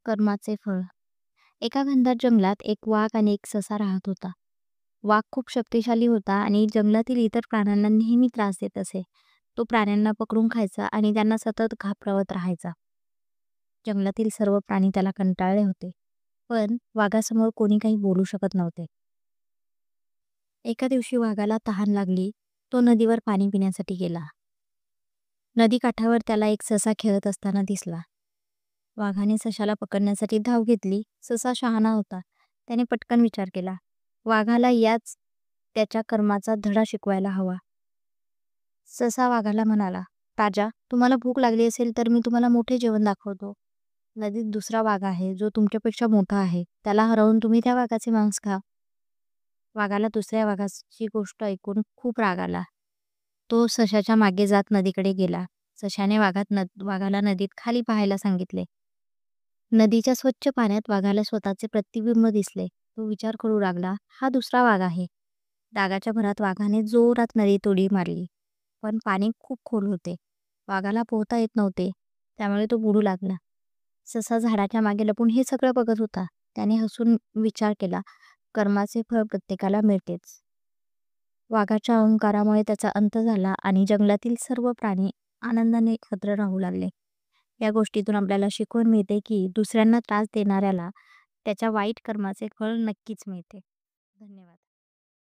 कर्माचे फळ. एका घनदाट जंगलात एक वाघ आणि एक ससा राहत होता. वाघ खूप शक्तिशाली होता आणि जंगलातील इतर प्राण्यांना नेहमी त्रास देत असे. तो प्राण्यांना पकडून खायचा आणि त्यांना सतत घाबरवत राहायचा. जंगलातील सर्व प्राणी त्याला कंटाळले होते. पण वाघासमोर कोणी काही बोलू शकत नव्हते. एका दिवशी वाघाला तहान लागली. तो नदीवर पाणी पिण्यासाठी गेला. नदीकाठावर त्याला एक ससा खेळत असताना दिसला. वाघाने सशाला पकडण्यासाठी धाव घेतली. ससा शहाणा होता. त्याने पटकन विचार केला, वाघाला याच त्याच्या कर्माचा धडा शिकवायला हवा. ससा वाघाला म्हणाला, राजा, तुम्हाला भूक लागली असेल तर मी तुम्हाला मोठे जेवण दाखवतो. नदीत दुसरा वाघ आहे जो तुमच्यापेक्षा मोठा आहे. त्याला हरवून तुम्ही त्या वाघाचे मांस खा. वाघाला दुसऱ्या वाघाची गोष्ट ऐकून खूप राग आला. तो सशाच्या मागे जात नदीकडे गेला. सशाने वाघाला नदीत खाली पाहायला सांगितले. नदीच्या स्वच्छ पाण्यात वाघाला स्वतःचे प्रतिबिंब दिसले. तो विचार करू लागला, हा दुसरा वाघ आहे. रागाच्या भरात वाघाने जोरात नदीत उडी मारली. पण पाणी खूप खोल होते. वाघाला पोहता येत नव्हते. त्यामुळे तो बुडू लागला. ससा झाडाच्या मागे लपून हे सगळं बघत होता. त्याने हसून विचार केला, कर्माचे फळ प्रत्येकाला मिळतेच. वाघाच्या अहंकारामुळे त्याचा अंत झाला आणि जंगलातील सर्व प्राणी आनंदाने एकत्र राहू लागले. या गोष्टीतून आपल्याला शिकवण मिळते की दुसऱ्यांना त्रास देणाऱ्याला त्याच्या वाईट कर्माचे फळ नक्कीच मिळते. धन्यवाद.